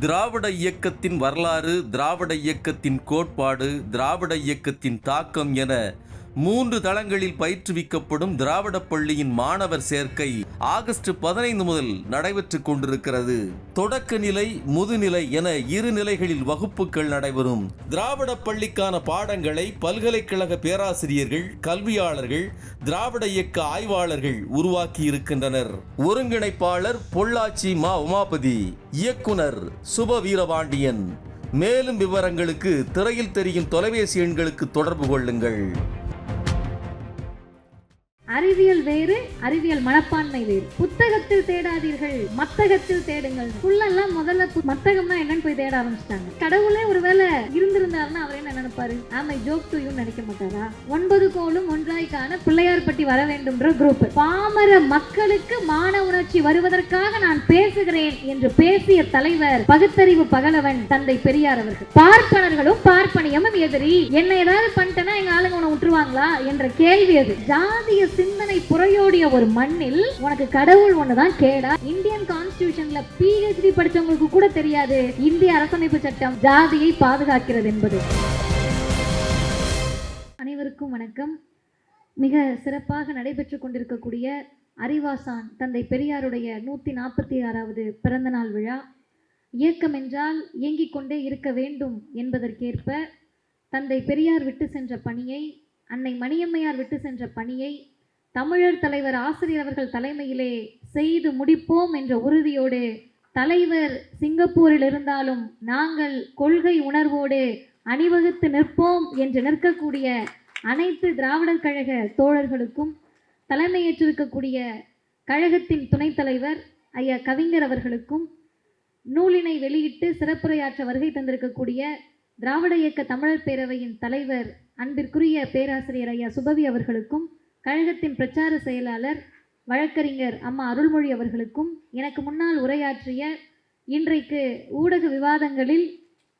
திராவிட இயக்கத்தின் வரலாறு, திராவிட இயக்கத்தின் கோட்பாடு, திராவிட இயக்கத்தின் தாக்கம் என 3 தளங்களில் பயிற்றுவிக்கப்படும் திராவிட பள்ளியின் மாணவர் சேர்க்கை ஆகஸ்ட் 15 முதல் நடைபெற்றுக் கொண்டிருக்கிறது. தொடக்க நிலை, முதுநிலை என 2 நிலைகளில் வகுப்புகள் நடைபெறும். திராவிட பள்ளிக்கான பாடங்களை பல்கலைக்கழக பேராசிரியர்கள், கல்வியாளர்கள், திராவிட இயக்க ஆய்வாளர்கள் உருவாக்கி இருக்கின்றனர். ஒருங்கிணைப்பாளர் பொள்ளாச்சி மா. உமாபதி, இயக்குனர் சுப வீரபாண்டியன். மேலும் விவரங்களுக்கு திரையில் தெரியும் தொலைபேசி எண்களுக்கு தொடர்பு கொள்ளுங்கள். அறிவியல் வேறு, அறிவியல் மனப்பான்மை வேறு. புத்தகத்தில் தேடாதீர்கள், மத்தகத்தில் தேடுங்கள். புள்ளெல்லாம் முதல்ல மத்தகம்னா என்னன்னு போய் தேட ஆரம்பிச்சிட்டாங்க. கடவுளே ஒருவேளை இருந்திருந்தாருன்னா அவர் என்ன நினைப்பாரு? ஆமை ஜோக் டு யூ நினைக்க மாட்டாரா? 9 கோளும் ஒன்றாய்க்கான பிள்ளையார்பட்டி வர வேண்டும்ன்ற குரூப். பாமர மக்களுக்கு மான உணர்ச்சி வருவதற்காக நான் பேசுகிறேன் என்று பேசிய தலைவர் பகுத்தறிவு பகலவன் தந்தை பெரியார் அவர்கள். பார்ப்பனர்களும் பார்ப்பனியமும் எதிரி, என்ன ஏதாவது பண்ணிட்டேன்னா எங்க ஆளுங்க உன்னை விட்டுருவாங்களா என்ற கேள்வி அது. ஜாதிய சிந்தனை புறையோடிய ஒரு மண்ணில் உனக்கு கடவுள் ஒண்ணுதான் கேடா? இந்தியன் கான்ஸ்டிடியூஷன்ல PhD படிச்சவங்களுக்கு கூட தெரியாது இந்திய அரசமைப்பு சட்டம் ஜாதியை பாதுகாக்கிறது என்பது. அனைவருக்கும் வணக்கம். மிக சிறப்பாக நடைபெற்றுக் கொண்டிருக்கக்கூடிய அறிவாசான் தந்தை பெரியாருடைய 146வது பிறந்த நாள் விழா. இயக்கம் என்றால் இயங்கிக் கொண்டே இருக்க வேண்டும் என்பதற்கேற்ப தந்தை பெரியார் விட்டு சென்ற பணியை, அன்னை மணியம்மையார் விட்டு சென்ற பணியை தமிழர் தலைவர் ஆசிரியர் அவர்கள் தலைமையிலே செய்து முடிப்போம் என்ற உறுதியோடு, தலைவர் சிங்கப்பூரில் இருந்தாலும் நாங்கள் கொள்கை உணர்வோடு அணிவகுத்து நிற்போம் என்று நிற்கக்கூடிய அனைத்து திராவிடர் கழக தோழர்களுக்கும், தலைமையேற்றிருக்கக்கூடிய கழகத்தின் துணைத் தலைவர் ஐயா கவிஞர் அவர்களுக்கும், நூலினை வெளியிட்டு சிறப்புரையாற்ற வருகை தந்திருக்கக்கூடிய திராவிட இயக்க தமிழர் பேரவையின் தலைவர் அன்பிற்குரிய பேராசிரியர் ஐயா சுபவி அவர்களுக்கும், கழகத்தின் பிரச்சார செயலாளர் வழக்கறிஞர் அம்மா அருள்மொழி அவர்களுக்கும், எனக்கு முன்னால் உரையாற்றிய, இன்றைக்கு ஊடக விவாதங்களில்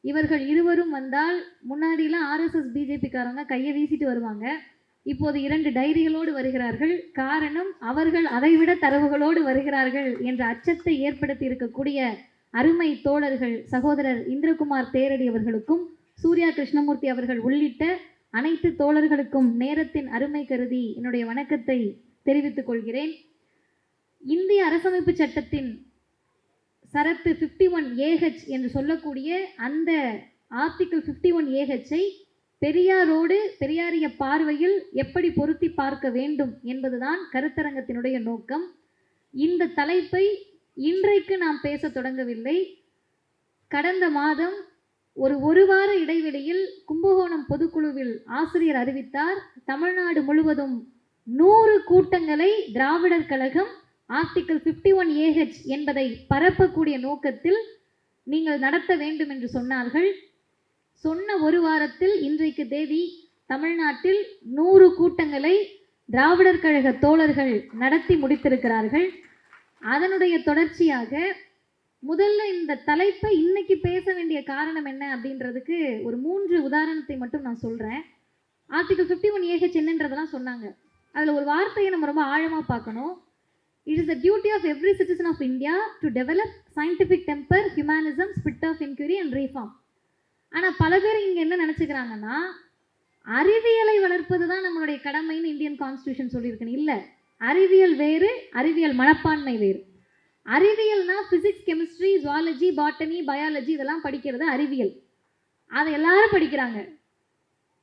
இவர்கள் இருவரும் வந்தால் முன்னாடிலாம் RSS BJPக்காரங்க கையை வீசிட்டு வருவாங்க, இப்போது 2 டைரிகளோடு வருகிறார்கள். காரணம், அவர்கள் அதைவிட தரவுகளோடு வருகிறார்கள் என்ற அச்சத்தை ஏற்படுத்தி இருக்கக்கூடிய அருமை தோழர்கள் சகோதரர் இந்திரகுமார் தேரடி அவர்களுக்கும், சூர்யா கிருஷ்ணமூர்த்தி அவர்கள் உள்ளிட்ட அனைத்து தோழர்களுக்கும் நேரத்தின் அருமை கருதி என்னுடைய வணக்கத்தை தெரிவித்துக் கொள்கிறேன். இந்திய அரசமைப்பு சட்டத்தின் சரத்து 51AH என்று சொல்லக்கூடிய அந்த ஆர்டிகிள் 51AHஐ பெரியாரோடு, பெரியாரிய பார்வையில் எப்படி பொருத்தி பார்க்க வேண்டும் என்பதுதான் கருத்தரங்கத்தினுடைய நோக்கம். இந்த தலைப்பை இன்றைக்கு நாம் பேச தொடங்கவில்லை. கடந்த மாதம் ஒரு வார இடைவெளியில் கும்பகோணம் பொதுக்குழுவில் ஆசிரியர் அறிவித்தார், தமிழ்நாடு முழுவதும் 100 கூட்டங்களை திராவிடர் கழகம் ஆர்டிகிள் 51AH என்பதை பரப்பக்கூடிய நோக்கத்தில் நீங்கள் நடத்த வேண்டும் என்று சொன்னார்கள். சொன்ன ஒரு வாரத்தில் இன்றைக்கு தேதி தமிழ்நாட்டில் 100 கூட்டங்களை திராவிடர் கழக தோழர்கள் நடத்தி முடித்திருக்கிறார்கள். அதனுடைய தொடர்ச்சியாக முதல்ல இந்த தலைப்பை இன்னைக்கு பேச வேண்டிய காரணம் என்ன அப்படின்றதுக்கு ஒரு 3 உதாரணத்தை மட்டும் நான் சொல்கிறேன். ஆர்டிகிள் 51AH என்னன்றதெல்லாம் சொன்னாங்க. அதில் ஒரு வார்த்தையை நம்ம ரொம்ப ஆழமாக பார்க்கணும். It is the duty of every citizen of India to develop scientific temper, humanism, spirit of inquiry and reform. ஆனால் பல பேர் இங்கே என்ன நினச்சிக்கிறாங்கன்னா, அறிவியலை வளர்ப்பது தான் நம்மளுடைய கடமைன்னு இந்தியன் கான்ஸ்டியூஷன் சொல்லியிருக்கேன். இல்லை, அறிவியல் வேறு, அறிவியல் மனப்பான்மை வேறு. அறிவியல்னா physics, chemistry, zoology, botany, biology இதெல்லாம் படிக்கிறது அறிவியல். அதை எல்லாரும் படிக்கிறாங்க.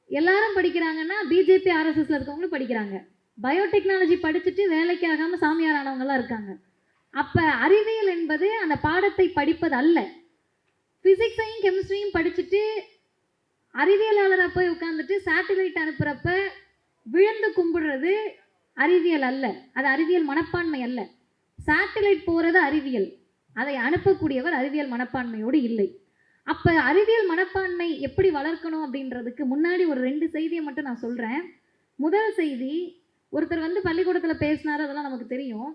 எல்லாரும் படிக்கிறாங்கன்னா BJP RSSல இருக்கவங்களும் படிக்கிறாங்க. பயோடெக்னாலஜி படிச்சுட்டு வேலைக்கு ஆகாமல் சாமியார் ஆனவங்களாம் இருக்காங்க. அப்போ அறிவியல் என்பது அந்த பாடத்தை படிப்பது அல்ல. ஃபிசிக்ஸையும் கெமிஸ்ட்ரியும் படிச்சுட்டு அறிவியலாளராக போய் உட்காந்துட்டு சேட்டலைட் அனுப்புகிறப்ப விழுந்து கும்பிடுறது அறிவியல் அல்ல, அது அறிவியல் மனப்பான்மை அல்ல. சேட்டலைட் போகிறது அறிவியல், அதை அனுப்பக்கூடியவர் அறிவியல் மனப்பான்மையோடு இல்லை. அப்போ அறிவியல் மனப்பான்மை எப்படி வளர்க்கணும் அப்படின்றதுக்கு முன்னாடி ஒரு 2 செய்தியை மட்டும் நான் சொல்கிறேன். முதல் செய்தி, ஒருத்தர் பள்ளிக்கூடத்தில் பேசினார், அதெல்லாம் நமக்கு தெரியும்.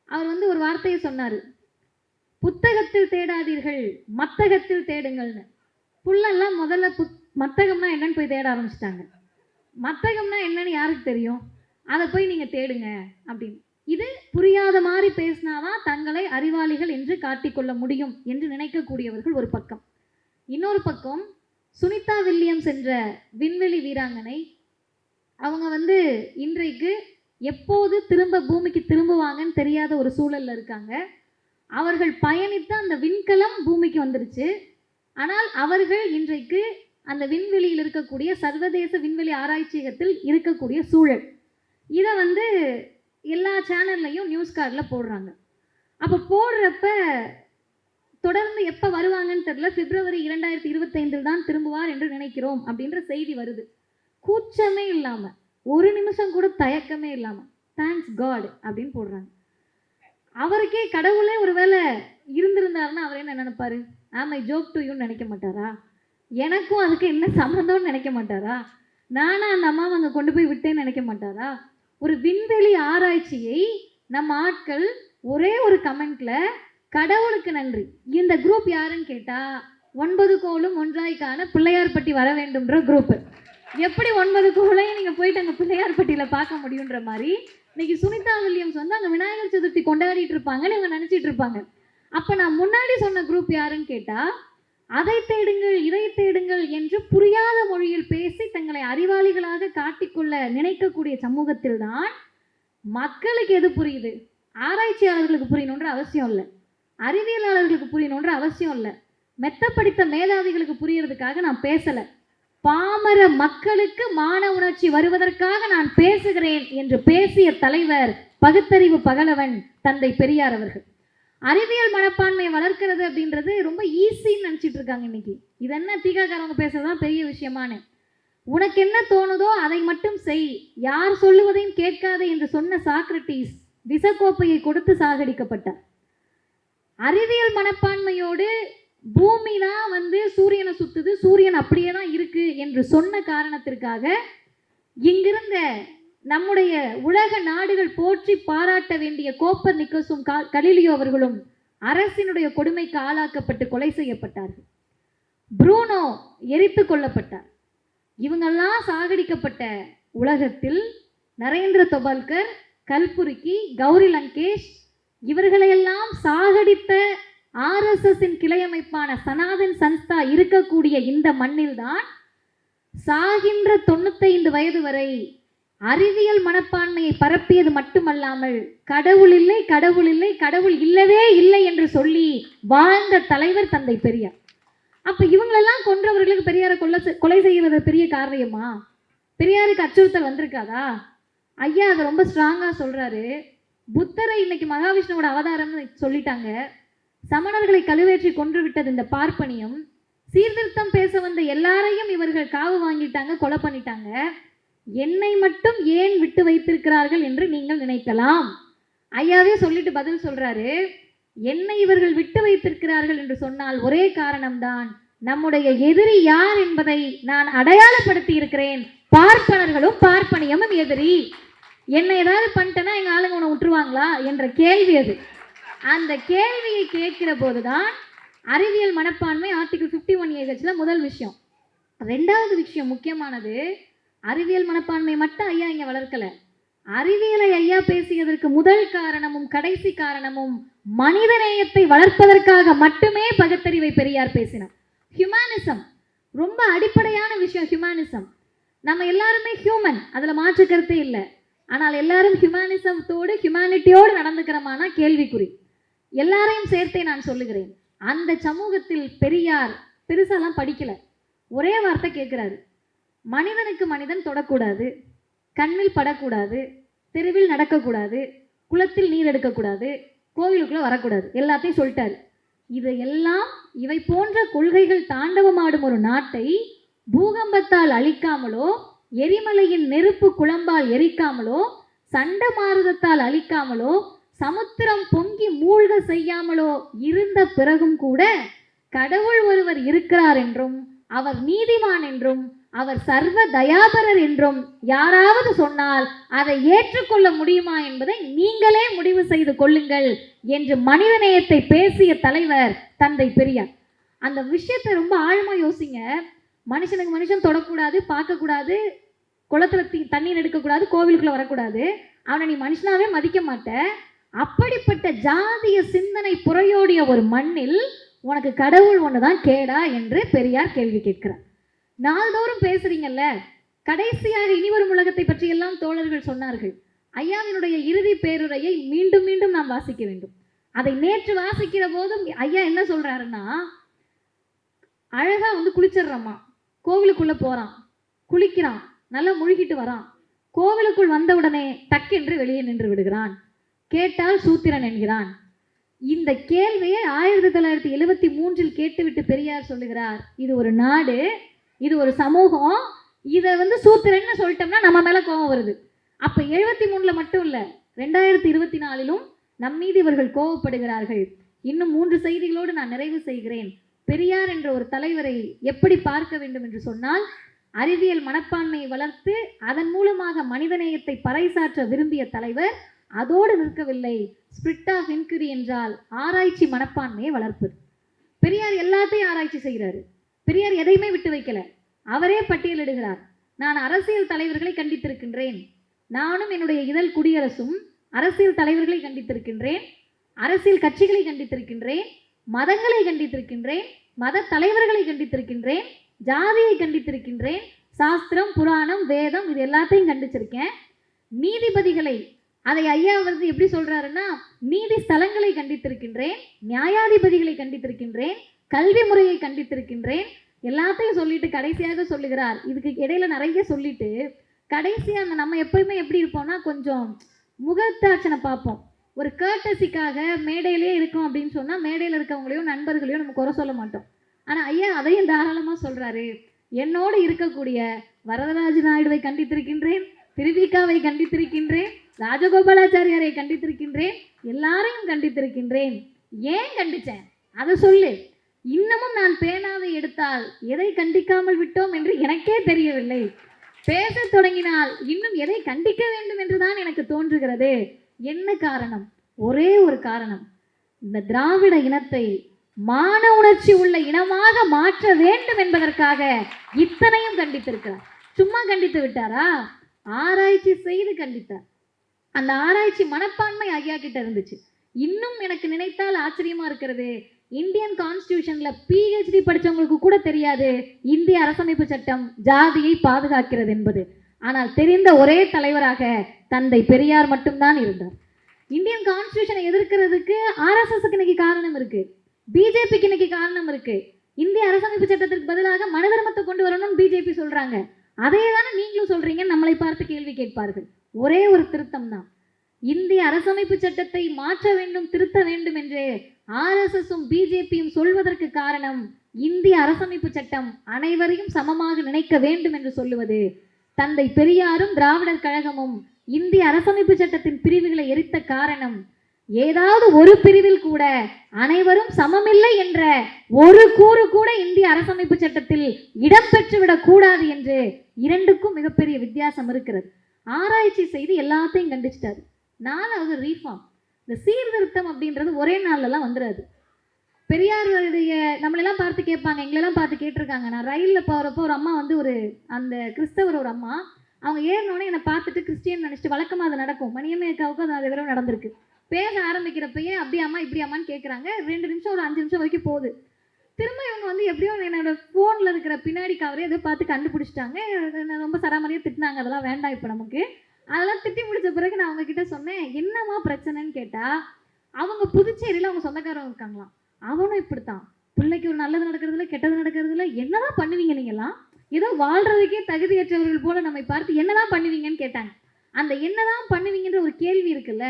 அவர் ஒரு வார்த்தையை சொன்னார், புத்தகத்தில் தேடாதீர்கள், மத்தகத்தில் தேடுங்கள்னு. புள்ளெல்லாம் முதல்ல மத்தகம்னா என்னன்னு போய் தேட ஆரம்பிச்சிட்டாங்க. மத்தகம்னா என்னன்னு யாருக்கு தெரியும்? அதை போய் நீங்கள் தேடுங்க அப்படின்னு. இது புரியாத மாதிரி பேசினாதான் தங்களை அறிவாளிகள் என்று காட்டிக்கொள்ள முடியும் என்று நினைக்கக்கூடியவர்கள் ஒரு பக்கம். இன்னொரு பக்கம் சுனிதா வில்லியம்ஸ் என்ற விண்வெளி வீராங்கனை, அவங்க இன்றைக்கு எப்போது திரும்ப பூமிக்கு திரும்புவாங்கன்னு தெரியாத ஒரு சூழல்ல இருக்காங்க. அவர்கள் பயணித்த அந்த விண்கலம் பூமிக்கு வந்துருச்சு. ஆனால் அவர்கள் இன்றைக்கு அந்த விண்வெளியில் இருக்கக்கூடிய சர்வதேச விண்வெளி ஆராய்ச்சியகத்தில் இருக்கக்கூடிய சூழல், இதை எல்லா சேனல்லையும் நியூஸ் கார்டில் போடுறாங்க. அப்போ போடுறப்ப தொடர்ந்து எப்போ வருவாங்கன்னு தெரியல, பிப்ரவரி 2025 தான் திரும்புவார் என்று நினைக்கிறோம் அப்படின்ற செய்தி வருது. கூச்சமே இல்லாமல், ஒரு நிமிஷம் கூட தயக்கமே இல்லாமல் தேங்க்ஸ் காட் அப்படின்னு போடுறாங்க. அவருக்கே கடவுளே ஒருவேளை இருந்திருந்தாருன்னா அவர் என்ன நினைப்பாரு? ஆமை ஜோக் டு யூன்னு நினைக்க மாட்டாரா? எனக்கும் அதுக்கு என்ன சம்மந்தம்னு நினைக்க மாட்டாரா? நானா அந்த அம்மாவை அங்கே கொண்டு போய் விட்டேன்னு நினைக்க மாட்டாரா? ஒரு விண்வெளி ஆராய்ச்சியை நம்ம ஆட்கள் ஒரே ஒரு கமெண்ட்ல கடவுளுக்கு நன்றி. இந்த குரூப் யாருன்னு கேட்டா 9 கோளும் ஒன்றாய்க்கான பிள்ளையார்பட்டி வர வேண்டும்ன்ற குரூப். எப்படி 9 கோளையும் நீங்க போயிட்டு அங்கே பிள்ளையார்பட்டியில பார்க்க முடியுன்ற மாதிரி இன்னைக்கு சுனிதா வில்லியம்ஸ் அங்கே விநாயகர் சதுர்த்தி கொண்டாடிட்டு இருப்பாங்கன்னு இவங்க நினைச்சிட்டு இருப்பாங்க. அப்ப நான் முன்னாடி சொன்ன குரூப் யாருன்னு கேட்டா, அதை தேடுங்கள் இதை தேடுங்கள் என்று புரியாத மொழியில் பேசி தங்களை அறிவாளிகளாக காட்டிக்கொள்ள நினைக்கக்கூடிய சமூகத்தில் தான் மக்களுக்கு எது புரியுது? ஆராய்ச்சியாளர்களுக்கு புரியணுன்ற அவசியம் இல்லை, அறிவியலாளர்களுக்கு புரியணுன்ற அவசியம் இல்லை, மெத்த படித்த மேதாவிகளுக்கு புரியறதுக்காக நான் பேசலை, பாமர மக்களுக்கு மான உணர்ச்சி வருவதற்காக நான் பேசுகிறேன் என்று பேசிய தலைவர் பகுத்தறிவு பகலவன் தந்தை பெரியார் அவர்கள். அறிவியல் மனப்பான்மையை வளர்க்கிறது அப்படின்றது ரொம்ப ஈஸின்னு நினச்சிட்டு இருக்காங்க இன்னைக்கு. இது என்ன தீகாக்காரவங்க பேசுறதுதான் பெரிய விஷயமானு. உனக்கு என்ன தோணுதோ அதை மட்டும் செய், யார் சொல்லுவதையும் கேட்காதே என்று சொன்ன சாக்ரட்டிஸ் விசக்கோப்பையை கொடுத்து சாகடிக்கப்பட்டார். அறிவியல் மனப்பான்மையோடு பூமி தான் சூரியனை சுத்துது, சூரியன் அப்படியே தான் இருக்கு என்று சொன்ன காரணத்திற்காக இங்கிருந்த நம்முடைய உலக நாடுகள் போற்றி பாராட்ட வேண்டிய கோப்பர் நிக்கோசும் கலீலியோ அவர்களும் அரசினுடைய கொடுமைக்கு ஆளாக்கப்பட்டு கொலை செய்யப்பட்டார்கள். ப்ரூனோ எரித்து கொல்லப்பட்டார். இவங்கெல்லாம் சாகடிக்கப்பட்ட உலகத்தில் நரேந்திர தொபால்கர், கல்புர்கி, கௌரி லங்கேஷ் இவர்களையெல்லாம் சாகடித்த ஆர்எஸ்எஸ்ஸின் கிளையமைப்பான சனாதன் சன்ஸ்தா இருக்கக்கூடிய இந்த மண்ணில்தான் சாகின்ற 95 வயது வரை அறிவியல் மனப்பான்மையை பரப்பியது மட்டுமல்லாமல் கடவுள் இல்லை கடவுள் இல்லை கடவுள் இல்லவே இல்லை என்று சொல்லி வாழ்ந்த தலைவர் தந்தை பெரியார். அப்ப இவங்களெல்லாம் கொன்றவர்களுக்கு பெரியாரை கொலை செய்வது பெரிய காரியமா? பெரியாருக்கு அச்சுறுத்தல் வந்திருக்காதா? ஐயா அதை ரொம்ப ஸ்ட்ராங்கா சொல்றாரு. புத்தரை இன்னைக்கு மகாவிஷ்ணுவோட அவதாரம்னு சொல்லிட்டாங்க. சமணர்களை கழுவேற்றி கொன்று விட்டது இந்த பார்ப்பனியம். சீர்திருத்தம் பேச வந்த எல்லாரையும் இவர்கள் காவு வாங்கிட்டாங்க, கொலை பண்ணிட்டாங்க. என்னை மட்டும் ஏன் விட்டு வைத்திருக்கிறார்கள் என்று நீங்கள் நினைக்கலாம். ஐயாவே சொல்லிட்டு பதில் சொல்றாரு, என்னை இவர்கள் விட்டு வைத்திருக்கிறார்கள் என்று சொன்னால் ஒரே காரணம்தான், நம்முடைய எதிரி யார் என்பதை நான் அடையாளப்படுத்தி இருக்கிறேன். பார்ப்பனர்களும் பார்ப்பனியமும் எதிரி. என்னை ஏதாவது பண்ணிட்டேன்னா எங்க ஆளுங்க உன்னை விட்டுருவாங்களா என்ற கேள்வி அது. அந்த கேள்வியை கேட்கிற போதுதான் அறிவியல் மனப்பான்மை ஆர்டிகிள் 51AHல முதல் விஷயம். ரெண்டாவது விஷயம் முக்கியமானது, அறிவியல் மனப்பான்மை மட்டும் ஐயா இங்க வளர்க்கல. அறிவியலை ஐயா பேசியதற்கு முதல் காரணமும் கடைசி காரணமும் மனிதநேயத்தை வளர்ப்பதற்காக மட்டுமே பகுத்தறிவை பெரியார் பேசினார். ஹியூமனிசம் ரொம்ப அடிப்படையான விஷயம். ஹியூமனிசம் நம்ம எல்லாருமே ஹியூமன், அதுல மாற்று கருத்தே இல்லை. ஆனால் எல்லாரும் ஹியூமனிசத்தோடு ஹியூமனிட்டியோடு நடந்துக்கிறோமானா கேள்விக்குறி. எல்லாரையும் சேர்த்தே நான் சொல்லுகிறேன். அந்த சமூகத்தில் பெரியார் பெருசாலாம் படிக்கல, ஒரே வார்த்தை கேட்கிறாரு, மனிதனுக்கு மனிதன் தொடக்கூடாது, கண்ணில் படக்கூடாது, தெருவில் நடக்கக்கூடாது, குளத்தில் நீர் எடுக்கக்கூடாது, கோவிலுக்குள்ள வரக்கூடாது, எல்லாத்தையும் சொல்லிட்டாரு. இதையெல்லாம் இவை போன்ற கொள்கைகள் தாண்டவமாடும் ஒரு நாட்டை பூகம்பத்தால் அழிக்காமலோ, எரிமலையின் நெருப்பு குழம்பால் எரிக்காமலோ, சண்ட மாருதத்தால் அழிக்காமலோ, சமுத்திரம் பொங்கி மூழ்க செய்யாமலோ இருந்த பிறகும் கூட கடவுள் ஒருவர் இருக்கிறார் என்றும் அவர் நீதிமான் என்றும் அவர் சர்வ தயாபரர் என்றும் யாராவது சொன்னால் அதை ஏற்றுக்கொள்ள முடியுமா என்பதை நீங்களே முடிவு செய்து கொள்ளுங்கள் என்று மனிதநேயத்தை பேசிய தலைவர் தந்தை பெரியார். அந்த விஷயத்தை ரொம்ப ஆழமா யோசிங்க. மனுஷனுக்கு மனுஷன் தொடக்கூடாது, பார்க்கக்கூடாது, குளத்துல தண்ணீர் எடுக்கக்கூடாது, கோவிலுக்குள்ள வரக்கூடாது. அவனை நீ மனுஷனாவே மதிக்க மாட்ட. அப்படிப்பட்ட ஜாதிய சிந்தனை புறையோடிய ஒரு மண்ணில் உனக்கு கடவுள் ஒண்ணுதான் கேடா என்று பெரியார் கேள்வி கேட்கிறார். நாள்தோறும் பேசுறீங்கல்ல, கடைசியாக இனிவரும் உலகத்தை பற்றி எல்லாம் தோழர்கள் சொன்னார்கள். ஐயாவினுடைய இறுதி பேருரையை மீண்டும் மீண்டும் நாம் வாசிக்க வேண்டும். அதை நேற்று வாசிக்கிற போதும் ஐயா என்ன சொல்றாருன்னா, அழகா குளிச்சிடுறம்மா, கோவிலுக்குள்ள போறான், குளிக்கிறான், நல்லா முழுகிட்டு வரான், கோவிலுக்குள் வந்தவுடனே டக்கென்று வெளியே நின்று விடுகிறான், கேட்டால் சூத்திரன் என்கிறான். இந்த கேள்வியை 1973 கேட்டுவிட்டு பெரியார் சொல்லுகிறார், இது ஒரு நாடு, இது ஒரு சமூகம், இதை சூத்திரன்னு சொல்லிட்டோம்னா நம்ம மேல கோபம் வருது. அப்ப 73 மட்டும் இல்ல, 2024 நம் மீது இவர்கள் கோபப்படுகிறார்கள். இன்னும் 3 செய்திகளோடு நான் நிறைவு செய்கிறேன். பெரியார் என்ற ஒரு தலைவரை எப்படி பார்க்க வேண்டும் என்று சொன்னால், அறிவியல் மனப்பான்மையை வளர்த்து அதன் மூலமாக மனிதநேயத்தை பறைசாற்ற விரும்பிய தலைவர். அதோடு நிற்கவில்லை, ஸ்பிரிட் ஆஃப் இன்குரி என்றால் ஆராய்ச்சி மனப்பான்மையை வளர்ப்பது. பெரியார் எல்லாத்தையும் ஆராய்ச்சி செய்கிறாரு. பெரியார் எதையுமே விட்டு வைக்கல. அவரே பட்டியலிடுகிறார், நான் அரசியல் தலைவர்களை கண்டித்திருக்கின்றேன், நானும் என்னுடைய இதழ் குடியரசும் அரசியல் தலைவர்களை கண்டித்திருக்கின்றேன், அரசியல் கட்சிகளை கண்டித்திருக்கின்றேன், மதங்களை கண்டித்திருக்கின்றேன், மத தலைவர்களை கண்டித்திருக்கின்றேன், ஜாதியை கண்டித்திருக்கின்றேன், சாஸ்திரம் புராணம் வேதம் இது எல்லாத்தையும் கண்டிச்சிருக்கேன். நீதிபதிகளை, அதை ஐயா எப்படி சொல்றாருன்னா, நீதி ஸ்தலங்களை கண்டித்திருக்கின்றேன், நியாயாதிபதிகளை கண்டித்திருக்கின்றேன், கல்வி முறையை கண்டித்திருக்கின்றேன், எல்லாத்தையும் சொல்லிட்டு கடைசியாக சொல்லுகிறார். இதுக்கு இடையில நிறைய சொல்லிட்டு கடைசியாக நம்ம எப்பயுமே எப்படி இருப்போம்னா, கொஞ்சம் முகத்தாட்சனை பார்ப்போம். ஒரு கேர்டசிக்காக மேடையிலேயே இருக்கோம் அப்படின்னு சொன்னால் மேடையில் இருக்கவங்களையும் நண்பர்களையும் நம்ம குறை சொல்ல மாட்டோம். ஆனால் ஐயா அதையும் தாராளமாக சொல்கிறாரு, என்னோடு இருக்கக்கூடிய வரதராஜ நாயுடுவை கண்டித்திருக்கின்றேன், திருவிகாவை கண்டித்திருக்கின்றேன், ராஜகோபாலாச்சாரியாரை கண்டித்திருக்கின்றேன், எல்லாரையும் கண்டித்திருக்கின்றேன். ஏன் கண்டித்தேன் அதை சொல்லு. இன்னமும் நான் பேனாவை எடுத்தால் எதை கண்டிக்காமல் விட்டோம் என்று எனக்கே தெரியவில்லை. பேச தொடங்கினால் இன்னும் எதை கண்டிக்க வேண்டும் என்றுதான் எனக்கு தோன்றுகிறது. என்ன காரணம்? ஒரே ஒரு காரணம், இந்த திராவிட இனத்தை மான உணர்ச்சி உள்ள இனமாக மாற்ற வேண்டும் என்பதற்காக இத்தனையும் கண்டித்திருக்கிறார். சும்மா கண்டித்து விட்டாரா? ஆராய்ச்சி செய்து கண்டித்தார். அந்த ஆராய்ச்சி மனப்பான்மை ஐயா கிட்ட இருந்துச்சு. இன்னும் எனக்கு நினைத்தால் ஆச்சரியமா இருக்கிறது, இந்தியன் கான்ஸ்டிடியூஷன்ல PhD படித்தவங்களுக்கு கூட தெரியாது இந்திய அரசமைப்பு சட்டம் ஜாதியை பாதுகாக்கிறது என்பது. ஆனால் தெரிந்த ஒரே தலைவராக தந்தை பெரியார் மட்டும்தான் இருந்தார். இந்தியன் கான்ஸ்டிடியூஷனை எதிர்க்கிறதுக்கு RSSக்கு இன்னைக்கு காரணம் இருக்கு, பிஜேபிக்கு இன்னைக்கு காரணம் இருக்கு. இந்திய அரசமைப்பு சட்டத்திற்கு பதிலாக மனு தர்மத்தை கொண்டு வரணும்னு பிஜேபி சொல்றாங்க. அதே தானே நீங்களும் சொல்றீங்க, நம்மளை பார்த்து கேள்வி கேட்பார்கள். ஒரே ஒரு திருத்தம் தான், இந்திய அரசமைப்பு சட்டத்தை மாற்ற வேண்டும், திருத்த வேண்டும் என்று RSSும் பிஜேபியும் சொல்வதற்கு காரணம், இந்திய அரசமைப்பு சட்டம் அனைவரையும் சமமாக நினைக்க வேண்டும் என்று சொல்லுவது. தந்தை பெரியாரும் திராவிடர் கழகமும் இந்திய அரசமைப்பு சட்டத்தின் பிரிவுகளை எரித்த காரணம், ஏதாவது ஒரு பிரிவில் கூட அனைவரும் சமமில்லை என்ற ஒரு கூறு கூட இந்திய அரசமைப்பு சட்டத்தில் இடம்பெற்றுவிடக் கூடாது என்று. இரண்டுக்கும் மிகப்பெரிய வித்தியாசம் இருக்கிறது. ஆராய்ச்சி செய்து எல்லாத்தையும் கண்டிச்சிட்டாரு. 4வது ரீஃபார்ம், இந்த சீர்திருத்தம் அப்படின்றது ஒரே நாள்லாம் வந்துடாது. பெரியாருடைய நம்மளெல்லாம் பார்த்து கேட்பாங்க, எங்களெல்லாம் பார்த்து கேட்டிருக்காங்க. நான் ரயிலில் போகிறப்போ ஒரு அம்மா ஒரு அந்த கிறிஸ்தவர் ஒரு அம்மா, அவங்க ஏறினோடனே என்னை பார்த்துட்டு கிறிஸ்டியன் நினச்சிட்டு, வழக்கமாக அது நடக்கும், மணியமேக்காவுக்கும் அது விரைவு நடந்திருக்கு. பேச ஆரம்பிக்கிறப்பயே அப்படி அம்மா இப்படி அம்மான்னு கேட்குறாங்க. 2 நிமிஷம் ஒரு 5 நிமிஷம் வரைக்கும் போகுது. திரும்ப இவங்க எப்படியோ என்னோட ஃபோனில் இருக்கிற பின்னாடி கவரே எதோ பார்த்து கண்டுபிடிச்சிட்டாங்க. ரொம்ப சராமரியாக திட்டினாங்க, அதெல்லாம் வேண்டாம் இப்போ நமக்கு. அதெல்லாம் திட்டி முடிச்ச பிறகு நான் அவங்க கிட்ட சொன்னேன், என்னம்மா பிரச்சனைன்னு கேட்டால், அவங்க புதுச்சேரியில் அவங்க சொந்தக்காரங்க இருக்காங்களாம். அவனும் இப்படித்தான், பிள்ளைக்கு ஒரு நல்லது நடக்கிறதுல கெட்டது நடக்கிறதுல என்னதான் பண்ணுவீங்க நீங்களாம், ஏதோ வாழ்றதுக்கே தகுதியற்றவர்கள் போல நம்மை பார்த்து என்னதான் பண்ணுவீங்கன்னு கேட்டாங்க. அந்த என்னதான் பண்ணுவீங்கன்ற ஒரு கேள்வி இருக்குல்ல,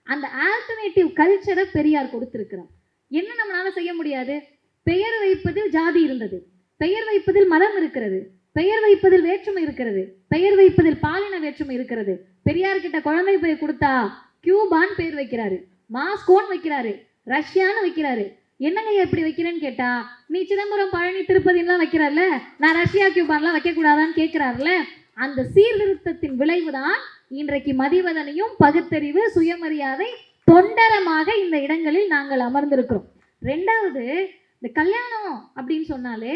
அந்த ஆல்டர்னேட்டிவ் கல்ச்சரை பெரியார் கொடுத்திருக்கிறார். என்ன நம்மளால செய்ய முடியாது? பெயர் வைப்பதில் ஜாதி இருந்தது, பெயர் வைப்பதில் மதம் இருக்கிறது, பெயர் வைப்பதில் வேற்றுமை இருக்கிறது, பெயர் வைப்பதில் பாலின வேற்றுமை இருக்கிறது. பெரியார் கிட்ட குழந்தை பெயர் கொடுத்தா கியூபான் பேர் வைக்கிறாரு, மாஸ்கோன்னு வைக்கிறாரு, ரஷ்யான்னு வைக்கிறாரு. என்னங்க எப்படி வைக்கிறேன்னு கேட்டா, நீ சிதம்பரம் பழனி திருப்பதிலாம் வைக்கிறார்ல, நான் ரஷ்யா கியூபான்லாம் வைக்கக்கூடாதான்னு கேட்கிறாருல. அந்த சீர்திருத்தத்தின் விளைவுதான் இன்றைக்கு மதிவதனையும் பகுத்தறிவு சுயமரியாதை தொண்டரமாக இந்த இடங்களில் நாங்கள் அமர்ந்திருக்கிறோம். 2வது, இந்த கல்யாணம் அப்படின்னு சொன்னாலே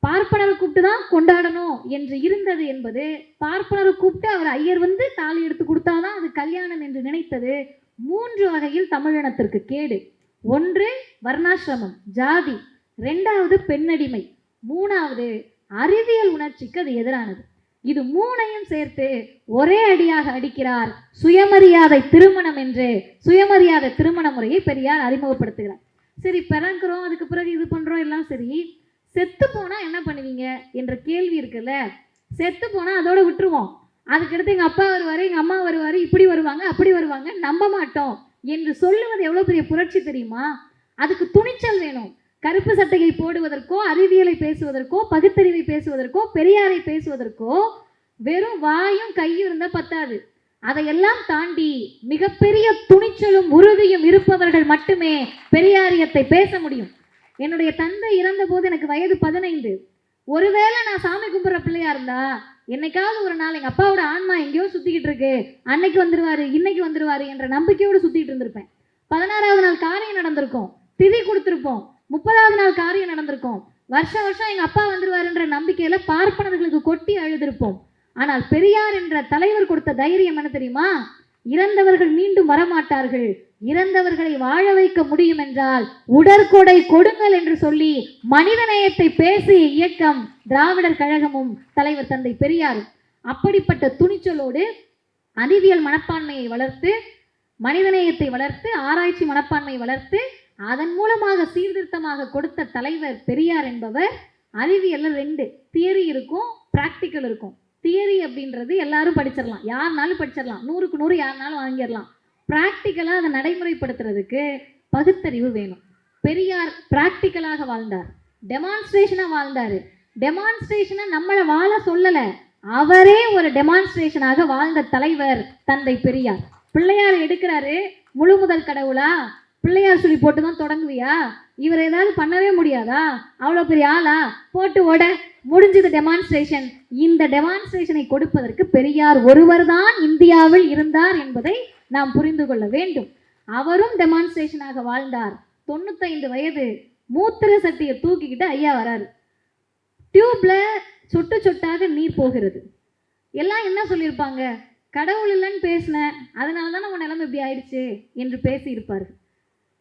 பார்ப்பனரை கூப்பிட்டு தான் கொண்டாடணும் என்று இருந்தது என்பது, பார்ப்பனரை கூப்பிட்டு அவர் ஐயர் வந்து தாலி எடுத்து கொடுத்தாதான் அது கல்யாணம் என்று நினைத்தது 3 வகையில் தமிழினத்திற்கு கேடு. 1 வர்ணாசிரமம், ஜாதி. 2வது பெண்ணடிமை. 3வது அறிவியல் உணர்ச்சிக்கு அது எதிரானது. இது 3ஐயும் சேர்த்து ஒரே அடியாக அடிக்கிறார். சுயமரியாதை திருமணம் என்று சுயமரியாதை திருமண முறையை பெரியார் அறிமுகப்படுத்துகிறார். சரி, பிறக்கிறோம், அதுக்கு பிறகு இது பண்றோம், எல்லாம் சரி. செத்து போனா என்ன பண்ணுவீங்க என்ற கேள்வி இருக்குல்ல. செத்து போனா அதோட விட்டுருவோம். அதுக்கடுத்து எங்க அப்பா வருவாரு, எங்க அம்மா வருவாரு, இப்படி வருவாங்க, அப்படி வருவாங்க, நம்ப மாட்டோம் என்று சொல்லுவது எவ்வளவு பெரிய புரட்சி தெரியுமா? அதுக்கு துணிச்சல் வேணும். கருப்பு சட்டையை போடுவதற்கோ, அறிவியலை பேசுவதற்கோ, பகுத்தறிவை பேசுவதற்கோ, பெரியாரை பேசுவதற்கோ வெறும் வாயும் கையும் இருந்தா பத்தாது. அதையெல்லாம் தாண்டி மிகப்பெரிய துணிச்சலும் உறுதியும் இருப்பவர்கள் மட்டுமே பெரியாரியத்தை பேச முடியும். என்னுடைய தந்தை இறந்த போது எனக்கு வயது 15. ஒருவேளை நான் சாமி கும்பிட்ற பிள்ளையா இருந்தா என்னைக்காவது ஒரு நாள் எங்க அப்பாவோட ஆன்மா எங்கேயோ சுத்திக்கிட்டு இருக்கு, அன்னைக்கு வந்துருவாரு, இன்னைக்கு வந்துருவாரு என்ற நம்பிக்கையோடு சுத்திட்டு இருந்திருப்பேன். 16வது நாள் காரியம் நடந்திருக்கும், திதி கொடுத்திருப்போம். 30வது நாள் காரியம் நடந்திருக்கும். வருஷம் வருஷம் எங்க அப்பா வந்துருவாருன்ற நம்பிக்கையில பார்ப்பனர்களுக்கு கொட்டி அழுதிருப்போம். ஆனால் பெரியார் என்ற தலைவர் கொடுத்த தைரியம் என்ன தெரியுமா? இறந்தவர்கள் மீண்டும் வரமாட்டார்கள், இறந்தவர்களை வாழ வைக்க முடியும் என்றால் உடற்கொடை கொடுங்கள் என்று சொல்லி மனிதநேயத்தை பேசிய இயக்கம் திராவிடர் கழகமும் தலைவர் தந்தை பெரியாரும். அப்படிப்பட்ட துணிச்சலோடு அறிவியல் மனப்பான்மையை வளர்த்து, மனிதநேயத்தை வளர்த்து, ஆராய்ச்சி மனப்பான்மையை வளர்த்து, அதன் மூலமாக சீர்திருத்தமாக கொடுத்த தலைவர் பெரியார் என்பவர். அறிவியல்ல 2 தியரி இருக்கும், பிராக்டிக்கல் இருக்கும். தியரி அப்படின்றது எல்லாரும் படிச்சிடலாம், யாருனாலும் படிச்சிடலாம், 100க்கு 100 யாருனாலும் வாங்கிடலாம். பிராக்டிக்கலாக அதை நடைமுறைப்படுத்துறதுக்கு பகுத்தறிவு வேணும். பெரியார் பிராக்டிக்கலாக வாழ்ந்தார், டெமான்ஸ்ட்ரேஷனாக வாழ்ந்தார். டெமான்ஸ்ட்ரேஷனை நம்மளை வாழ சொல்லலை, அவரே ஒரு டெமான்ஸ்ட்ரேஷனாக வாழ்ந்த தலைவர் தந்தை பெரியார். பிள்ளையார் எடுக்கிறாரு, முழு முதல் கடவுளா? பிள்ளையார் சொல்லி போட்டு தான் தொடங்குவியா? இவர் ஏதாவது பண்ணவே முடியாதா? அவ்வளோ பெரிய ஆளா? போட்டு ஓட முடிஞ்சது டெமான்ஸ்ட்ரேஷன். இந்த டெமான்ஸ்ட்ரேஷனை கொடுப்பதற்கு பெரியார் ஒருவர் தான் இந்தியாவில் இருந்தார் என்பதை நாம் புரிந்து கொள்ள வேண்டும். அவரும் டெமான்ஸ்ட்ரேஷனாக வாழ்ந்தார். 95 வயது, மூத்திர சட்டியை தூக்கிக்கிட்டு ஐயா வராரு. டியூப்ல சொட்டு சொட்டாக நீர் போகிறது. எல்லாம் என்ன சொல்லியிருப்பாங்க? கடவுள் இல்லைன்னு பேசினேன், அதனால தான் நம்ம நிலைமை இப்படி ஆயிடுச்சு என்று பேசியிருப்பார்கள்.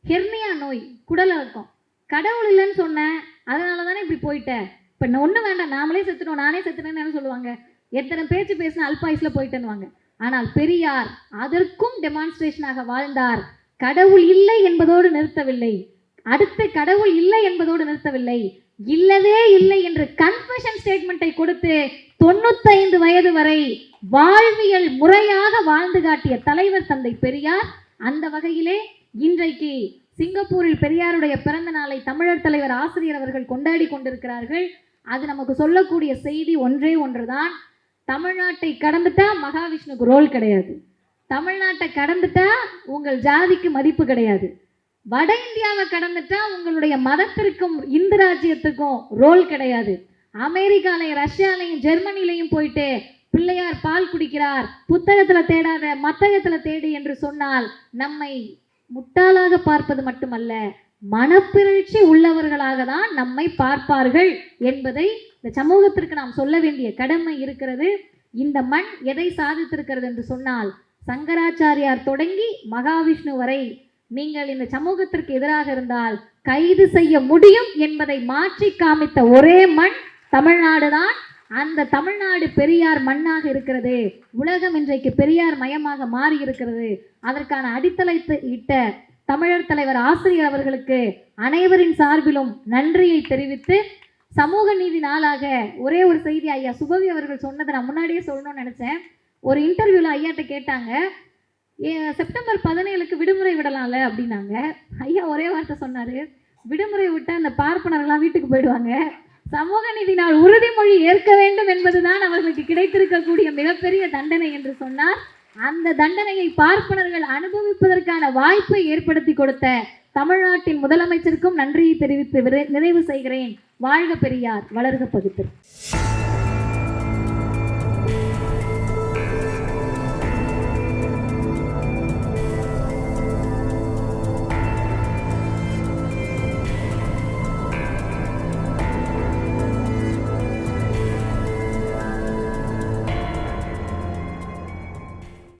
ஹெர்னியா நோய், குடல் இறக்கம், கடவுள் இல்லைன்னு சொன்னேன், அதனால தானே இப்படி போயிட்டேன், இப்போ ஒன்றும் வேண்டாம், நாமளே செத்துட்டோம், நானே செத்துனேன்னு சொல்லுவாங்க. எத்தனை பேச்சு பேசினா அல்பாயுஸ்ல போயிட்டேன்னுவாங்க. ஆனால் பெரியார் அதற்கும் டெமான்ஸ்ட்ரேஷனாக வாழ்ந்தார். கடவுள் இல்லை என்பதோடு நிறுத்தவில்லை, அடுத்து கடவுள் இல்லை என்பதோடு நிறுத்தவில்லை, இல்லவே இல்லை என்று கன்ஃபெஷன் ஸ்டேட்மெண்ட்டை கொடுத்து 95 வயது வரை வாழ்வியல் முறையாக வாழ்ந்து காட்டிய தலைவர் தந்தை பெரியார். அந்த வகையிலே இன்றைக்கு சிங்கப்பூரில் பெரியாருடைய பிறந்த நாளை தமிழர் தலைவர் ஆசிரியர் அவர்கள் கொண்டாடி கொண்டிருக்கிறார்கள். அது நமக்கு சொல்லக்கூடிய செய்தி ஒன்றே ஒன்றுதான். தமிழ்நாட்டை கடந்துட்டா மகாவிஷ்ணுக்கு ரோல் கிடையாது, தமிழ்நாட்டை கடந்துட்டா உங்கள் ஜாதிக்கு மதிப்பு கிடையாது, வட இந்தியாவை கடந்துட்டா உங்களுடைய மதத்திற்கும் இந்து ராஜ்யத்துக்கும் ரோல் கிடையாது, அமெரிக்காலையும் ரஷ்யாலையும் ஜெர்மனிலையும் போயிட்டு பிள்ளையார் பால் குடிக்கிறார், புத்தகத்துல தேடாத மத்தகத்துல தேடு என்று சொன்னால் நம்மை முட்டாளாக பார்ப்பது மட்டுமல்ல, மனப்பிறழ்ச்சி உள்ளவர்களாக தான் நம்மை பார்ப்பார்கள் என்பதை இந்த சமூகத்திற்கு நாம் சொல்ல வேண்டிய கடமை இருக்கிறது. இந்த மண் எதை சாதித்திருக்கிறது என்று சொன்னால், சங்கராச்சாரியார் தொடங்கி மகாவிஷ்ணு வரை நீங்கள் இந்த சமூகத்திற்கு எதிராக இருந்தால் கைது செய்ய முடியும் என்பதை மாற்றி காமித்த ஒரே மண் தமிழ்நாடு தான். அந்த தமிழ்நாடு பெரியார் மண்ணாக இருக்கிறது. உலகம் இன்றைக்கு பெரியார் மயமாக மாறி இருக்கிறது. அதற்கான அடித்தளத்தை இட்ட தமிழர் தலைவர் ஆசிரியர் அவர்களுக்கு அனைவரின் சார்பிலும் நன்றியை தெரிவித்து, சமூக நீதி நாளாக ஒரே ஒரு செய்தி ஐயா சுபவி அவர்கள் சொன்னதை நான் முன்னாடியே சொல்லணும்னு நினச்சேன். ஒரு இன்டர்வியூவில் ஐயாட்ட கேட்டாங்க, செப்டம்பர் 17க்கு விடுமுறை விடலாம்ல அப்படின்னாங்க. ஐயா ஒரே வார்த்தை சொன்னார், விடுமுறை விட்டால் அந்த பார்ப்பனர்கள்லாம் வீட்டுக்கு போயிடுவாங்க, சமூக நீதி நாள் உறுதிமொழி ஏற்க வேண்டும் என்பதுதான் அவர்களுக்கு கிடைத்திருக்கக்கூடிய மிகப்பெரிய தண்டனை என்று சொன்னார். அந்த தண்டனையை பார்ப்பனர்கள் அனுபவிப்பதற்கான வாய்ப்பை ஏற்படுத்தி கொடுத்த தமிழ்நாட்டின் முதலமைச்சருக்கும் நன்றியை தெரிவித்து நிறைவு செய்கிறேன். வாழ்க பெரியார், வளர்க பகுத்தறிவு.